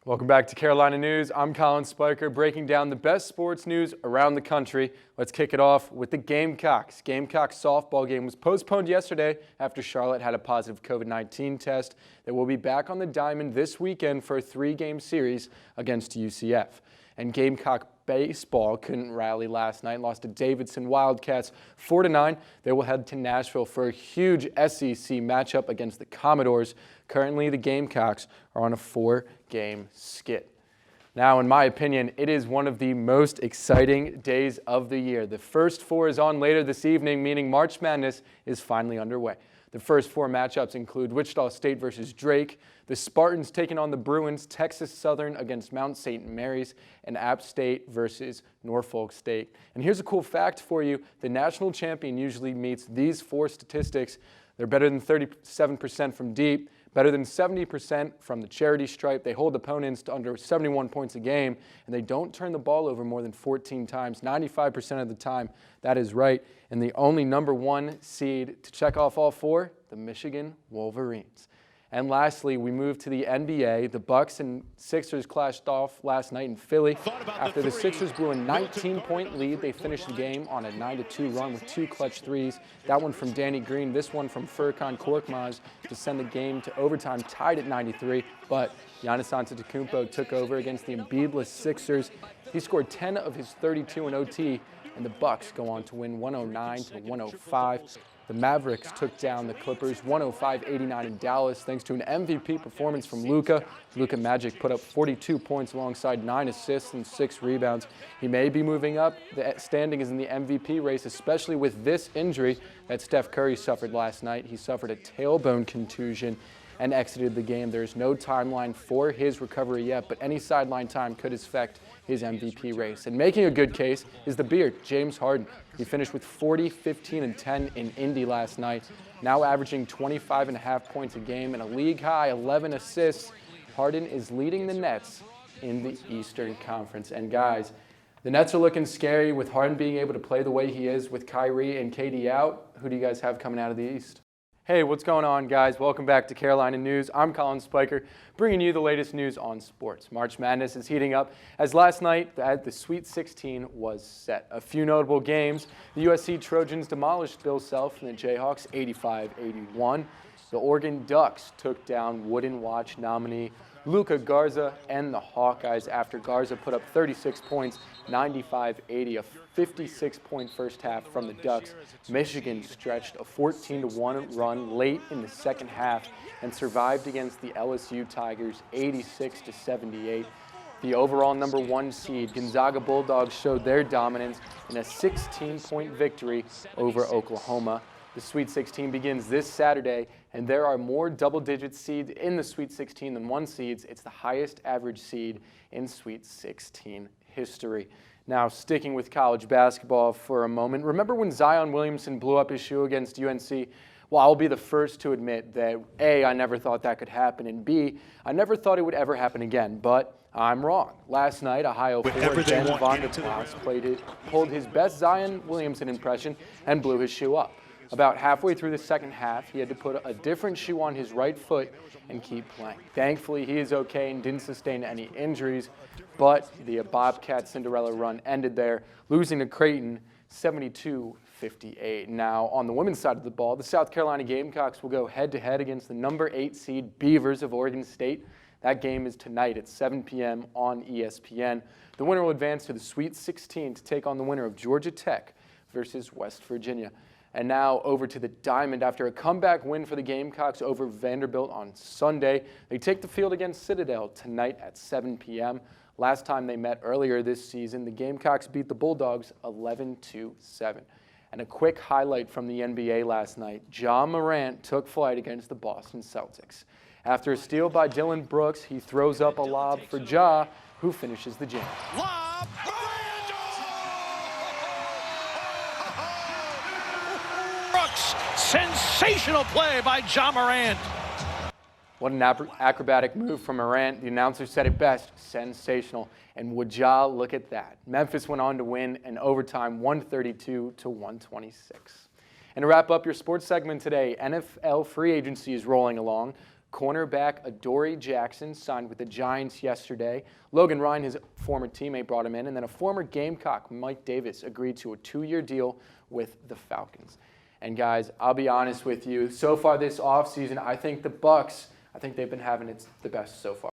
Welcome back to Carolina News. I'm Collin Speicher, breaking down the best sports news around the country. Let's kick it off with the Gamecocks. Gamecocks softball game was postponed yesterday after Charlotte had a positive COVID-19 test. They will be back on the diamond this weekend for a 3-game series against UCF. And Gamecock baseball couldn't rally last night, lost to Davidson Wildcats 4-9. They will head to Nashville for a huge SEC matchup against the Commodores. Currently, the Gamecocks are on a 4-game skid. Now, in my opinion, it is one of the most exciting days of the year. The first 4 is on later this evening, meaning March Madness is finally underway. The first 4 matchups include Wichita State versus Drake, the Spartans taking on the Bruins, Texas Southern against Mount St. Mary's, and App State versus Norfolk State. And here's a cool fact for you. The national champion usually meets these 4 statistics. They're better than 37% from deep, better than 70% from the charity stripe. They hold opponents to under 71 points a game, and they don't turn the ball over more than 14 times, 95% of the time. That is right. And the only number 1 seed to check off all 4, the Michigan Wolverines. And lastly, we move to the NBA. The Bucks and Sixers clashed off last night in Philly. After the Sixers blew a 19-point lead, they finished the game on a 9-2 run with 2 clutch threes. That one from Danny Green, this one from Furkan Korkmaz to send the game to overtime, tied at 93. But Giannis Antetokounmpo took over against the Embiidless Sixers. He scored 10 of his 32 in OT, and the Bucks go on to win 109-105. The Mavericks took down the Clippers 105-89 in Dallas thanks to an MVP performance from Luka. Luka Magic put up 42 points alongside 9 assists and 6 rebounds. He may be moving up the standings in the MVP race, especially with this injury that Steph Curry suffered last night. He suffered a tailbone contusion and exited the game. There is no timeline for his recovery yet, but any sideline time could affect his MVP race. And making a good case is the Beard, James Harden. He finished with 40, 15, and 10 in Indy last night, now averaging 25.5 points a game and a league-high 11 assists. Harden is leading the Nets in the Eastern Conference. And guys, the Nets are looking scary with Harden being able to play the way he is with Kyrie and KD out. Who do you guys have coming out of the East? Hey, what's going on, guys? Welcome back to Carolina News. I'm Collin Speicher, bringing you the latest news on sports. March Madness is heating up as last night the Sweet 16 was set. A few notable games. The USC Trojans demolished Bill Self and the Jayhawks 85-81. The Oregon Ducks took down Wooden Watch nominee Luka Garza and the Hawkeyes after Garza put up 36 points, 95-80, a 56-point first half from the Ducks. Michigan stretched a 14-1 run late in the second half and survived against the LSU Tigers 86-78. The overall number 1 seed, Gonzaga Bulldogs, showed their dominance in a 16-point victory over Oklahoma. The Sweet 16 begins this Saturday, and there are more double-digit seeds in the Sweet 16 than 1 seeds. It's the highest average seed in Sweet 16 history. Now, sticking with college basketball for a moment, remember when Zion Williamson blew up his shoe against UNC? Well, I'll be the first to admit that A, I never thought that could happen, and B, I never thought it would ever happen again, but I'm wrong. Last night, Ohio forward Ben Vonderplas pulled his best Zion Williamson impression and blew his shoe up. About halfway through the second half, he had to put a different shoe on his right foot and keep playing. Thankfully, he is okay and didn't sustain any injuries, but the Bobcat Cinderella run ended there, losing to Creighton 72-58. Now, on the women's side of the ball, the South Carolina Gamecocks will go head-to-head against the number 8 seed Beavers of Oregon State. That game is tonight at 7 p.m. on ESPN. The winner will advance to the Sweet 16 to take on the winner of Georgia Tech versus West Virginia. And now over to the Diamond. After a comeback win for the Gamecocks over Vanderbilt on Sunday, they take the field against Citadel tonight at 7 p.m. Last time they met earlier this season, the Gamecocks beat the Bulldogs 11-7. And a quick highlight from the NBA last night, Ja Morant took flight against the Boston Celtics. After a steal by Dylan Brooks, he throws up a lob for Ja, who finishes the jam. Lob! Brooks, sensational play by Ja Morant. What an acrobatic move from Morant. The announcer said it best, sensational. And would Ja look at that. Memphis went on to win in overtime 132-126. And to wrap up your sports segment today, NFL free agency is rolling along. Cornerback Adoree Jackson signed with the Giants yesterday. Logan Ryan, his former teammate, brought him in. And then a former Gamecock, Mike Davis, agreed to a 2-year deal with the Falcons. And guys, I'll be honest with you. So far this offseason, I think the Bucs, they've been having the best so far.